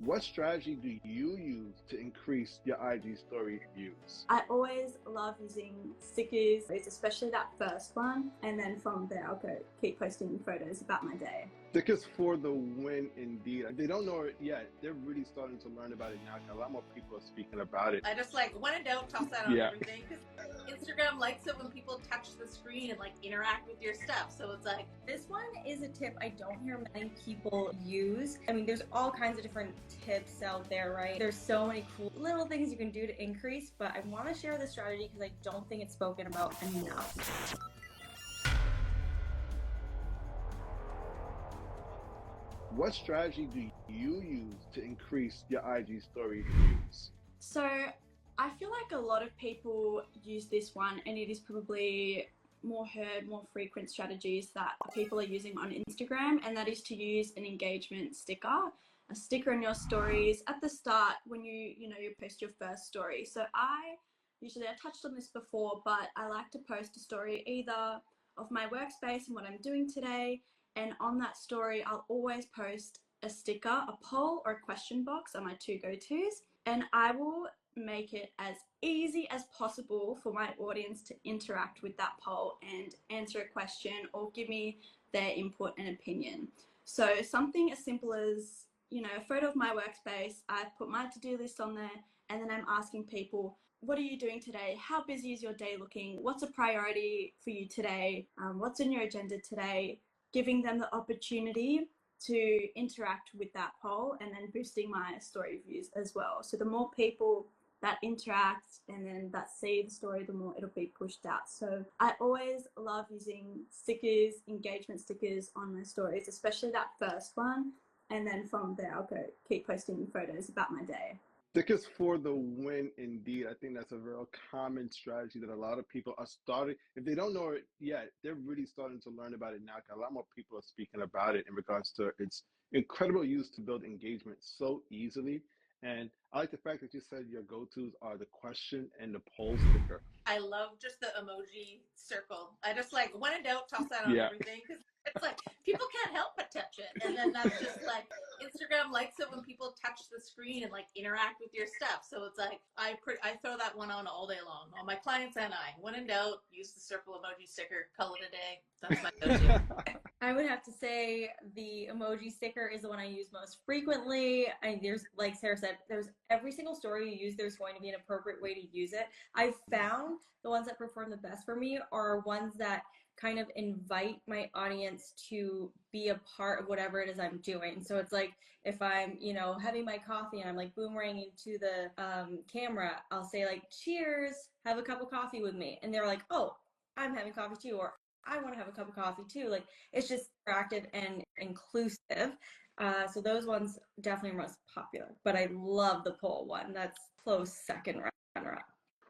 What strategy do you use to increase your IG story views? I always love using stickers, especially that first one, and then from there I'll keep posting photos about my day. Stickers for the win indeed. If they don't know it yet, they're really starting to learn about it now. A lot more people are speaking about it. I just when in doubt, toss that on everything, because Instagram likes it when people touch the screen and interact with your stuff. So it's this one is a tip I don't hear many people use. I mean, there's all kinds of different tips out there, right? There's so many cool little things you can do to increase, but I want to share this strategy because I don't think it's spoken about enough. What strategy do you use to increase your IG story views? So I feel like a lot of people use this one, and it is probably more frequent strategies that people are using on Instagram, and that is to use an engagement sticker, a sticker in your stories at the start when you post your first story. So I touched on this before, but I like to post a story either of my workspace and what I'm doing today, and on that story I'll always post a sticker, a poll or a question box are my two go-tos, and I will make it as easy as possible for my audience to interact with that poll and answer a question or give me their input and opinion. So something as simple as, a photo of my workspace, I've put my to-do list on there, and then I'm asking people, what are you doing today? How busy is your day looking? What's a priority for you today? What's on your agenda today? Giving them the opportunity to interact with that poll, and then boosting my story views as well. So the more people that interact and then that see the story, the more it'll be pushed out. So I always love using stickers, engagement stickers on my stories, especially that first one. And then from there, I'll keep posting photos about my day. Stickers for the win indeed. I think that's a real common strategy that a lot of people are starting. If they don't know it yet, they're really starting to learn about it now. A lot more people are speaking about it in regards to its incredible use to build engagement so easily. And I like the fact that you said your go-tos are the question and the poll sticker. I love just the emoji circle. I just when in doubt, toss that on everything, because it's people can't help but touch it. And then that's just Instagram likes it when people touch the screen and interact with your stuff. So it's I throw that one on all day long. All my clients and I, when in doubt, use the circle emoji sticker, call it a day. That's my go-to. I would have to say the emoji sticker is the one I use most frequently. There's, like Sarah said, there's every single story you use, there's going to be an appropriate way to use it. I've found the ones that perform the best for me are ones that kind of invite my audience to be a part of whatever it is I'm doing. So it's if I'm, having my coffee and I'm boomeranging to the camera, I'll say cheers, have a cup of coffee with me. And they're oh, I'm having coffee too, or I want to have a cup of coffee too. It's just interactive and inclusive. So those ones definitely are most popular, but I love the poll one. That's close second runner-up.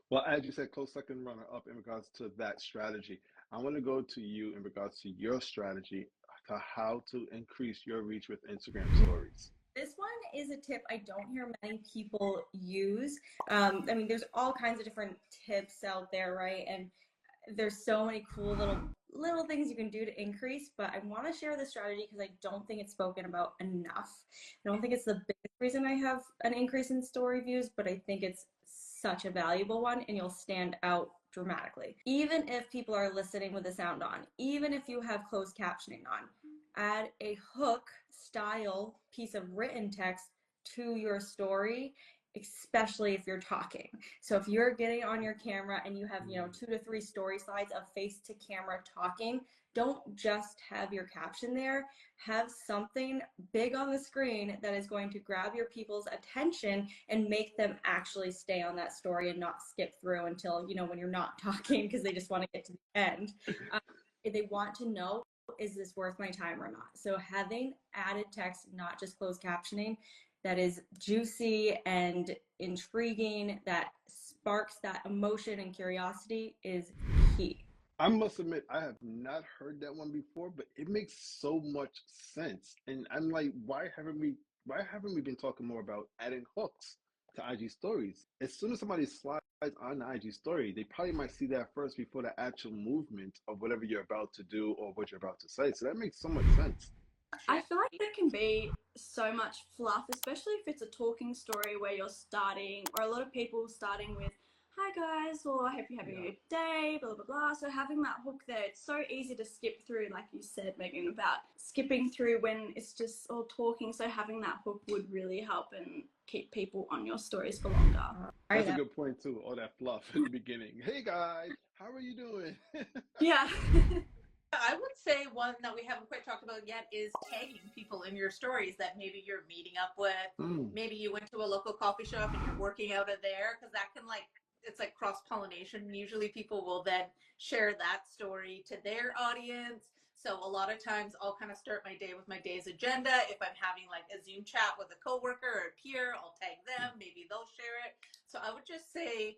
Well, as you said, close second runner-up in regards to that strategy. I want to go to you in regards to your strategy to how to increase your reach with Instagram stories. This one is a tip I don't hear many people use. I mean, there's all kinds of different tips out there, right? And there's so many cool little things you can do to increase, but I want to share this strategy because I don't think it's spoken about enough. I don't think it's the biggest reason I have an increase in story views, but I think it's such a valuable one, and you'll stand out dramatically. Even if people are listening with the sound on, even if you have closed captioning on, add a hook style piece of written text to your story, especially if you're talking. So if you're getting on your camera and you have 2 to 3 story slides of face to camera talking, don't just have your caption there. Have something big on the screen that is going to grab your people's attention and make them actually stay on that story and not skip through until when you're not talking, because they just want to get to the end. If they want to know, is this worth my time or not? So having added text, not just closed captioning, that is juicy and intriguing, that sparks that emotion and curiosity is key. I must admit, I have not heard that one before, but it makes so much sense. And I'm why haven't we been talking more about adding hooks to IG stories? As soon as somebody slides on the IG story, they probably might see that first before the actual movement of whatever you're about to do or what you're about to say. So that makes so much sense. I feel like there can be so much fluff, especially if it's a talking story where you're starting, or a lot of people starting with, hi guys, or I hope you're having a good day, blah, blah, blah. So having that hook there, it's so easy to skip through, like you said, Meagen, about skipping through when it's just all talking. So having that hook would really help and keep people on your stories for longer. That's a good point too, all that fluff at the beginning. Hey guys, how are you doing? Yeah. I would say one that we haven't quite talked about yet is tagging people in your stories that maybe you're meeting up with. Maybe you went to a local coffee shop and you're working out of there, because that can it's like cross-pollination. Usually people will then share that story to their audience. So a lot of times I'll kind of start my day with my day's agenda. If I'm having like a Zoom chat with a coworker or a peer, I'll tag them. Maybe they'll share it. So I would just say,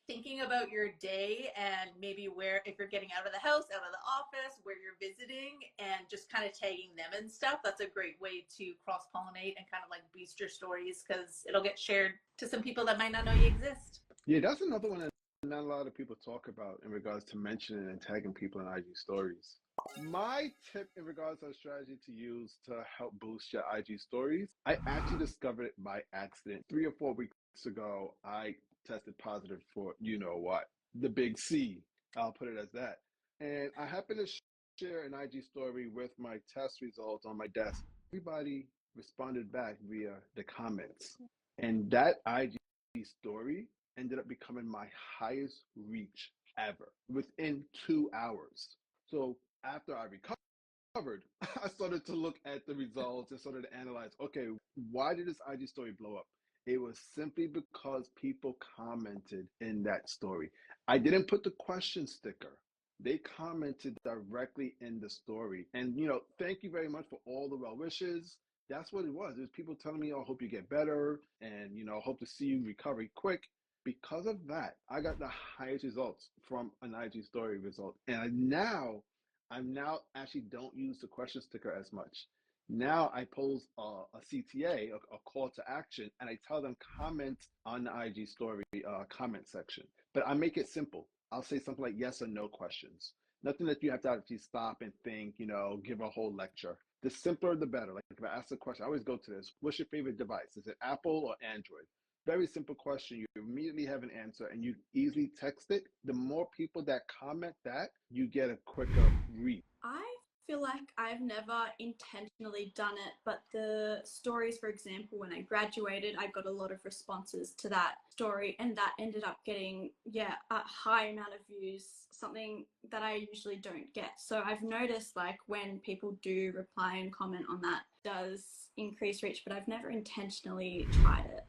thinking about your day and maybe where, if you're getting out of the house, out of the office, where you're visiting, and just kind of tagging them and stuff. That's a great way to cross-pollinate and kind of like boost your stories, because it'll get shared to some people that might not know you exist. Yeah, that's another one that not a lot of people talk about in regards to mentioning and tagging people in IG stories. My tip in regards to a strategy to use to help boost your IG stories, I actually discovered it by accident. 3 or 4 weeks ago, I tested positive for you know what, the big C. I'll put it as that. And I happened to share an IG story with my test results on my desk. Everybody responded back via the comments. And that IG story ended up becoming my highest reach ever within 2 hours. So after I recovered, I started to look at the results and started to analyze, okay, why did this IG story blow up? It was simply because people commented in that story. I didn't put the question sticker. They commented directly in the story. And, thank you very much for all the well wishes. That's what it was. It was people telling me, oh, I hope you get better and, hope to see you recover quick. Because of that, I got the highest results from an IG story result. And I'm now actually don't use the question sticker as much. Now I pose a CTA, a call to action, and I tell them comment on the IG story comment section. But I make it simple. I'll say something like yes or no questions. Nothing that you have to actually stop and think, give a whole lecture. The simpler, the better. Like if I ask a question, I always go to this. What's your favorite device? Is it Apple or Android? Very simple question. You immediately have an answer and you easily text it. The more people that comment that, you get a quicker reach. I feel like I've never intentionally done it, but the stories, for example, when I graduated, I got a lot of responses to that story, and that ended up getting, a high amount of views, something that I usually don't get. So I've noticed like when people do reply and comment on that, it does increase reach, but I've never intentionally tried it.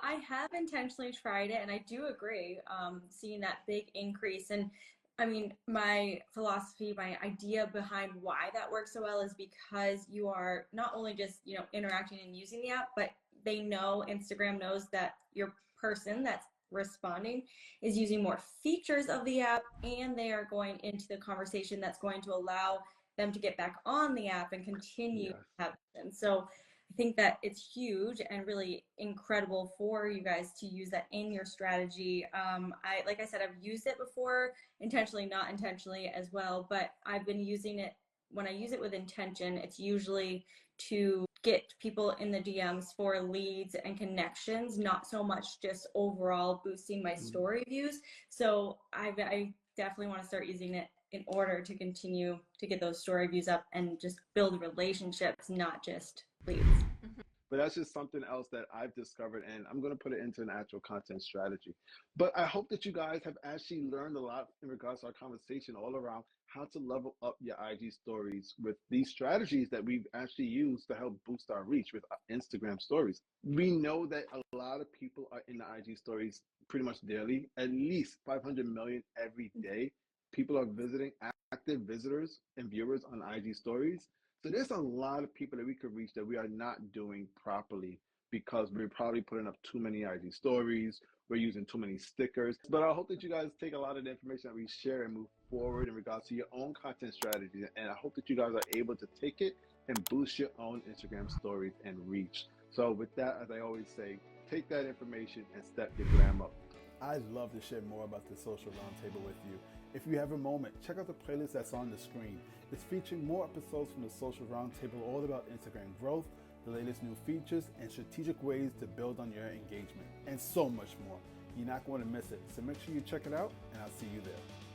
I have intentionally tried it, and I do agree, seeing that big increase. And I mean, my philosophy, my idea behind why that works so well is because you are not only just, interacting and using the app, but Instagram knows that your person that's responding is using more features of the app, and they are going into the conversation that's going to allow them to get back on the app and continue to have it. And so I think that it's huge and really incredible for you guys to use that in your strategy. Like I said, I've used it before, intentionally, not intentionally as well, but I've been using it. When I use it with intention, it's usually to get people in the DMs for leads and connections, not so much just overall boosting my story views. So I definitely want to start using it in order to continue to get those story views up and just build relationships, not just leads. But that's just something else that I've discovered, and I'm going to put it into an actual content strategy. But I hope that you guys have actually learned a lot in regards to our conversation all around how to level up your IG stories with these strategies that we've actually used to help boost our reach with Instagram stories. We know that a lot of people are in the IG stories pretty much daily, at least 500 million every day. People are visiting, active visitors and viewers on IG stories. So there's a lot of people that we could reach that we are not doing properly because we're probably putting up too many IG stories. We're using too many stickers. But I hope that you guys take a lot of the information that we share and move forward in regards to your own content strategy. And I hope that you guys are able to take it and boost your own Instagram stories and reach. So with that, as I always say, take that information and step your gram up. I'd love to share more about the Social Roundtable with you. If you have a moment, check out the playlist that's on the screen. It's featuring more episodes from the Social Roundtable all about Instagram growth, the latest new features, and strategic ways to build on your engagement, and so much more. You're not going to miss it, so make sure you check it out, and I'll see you there.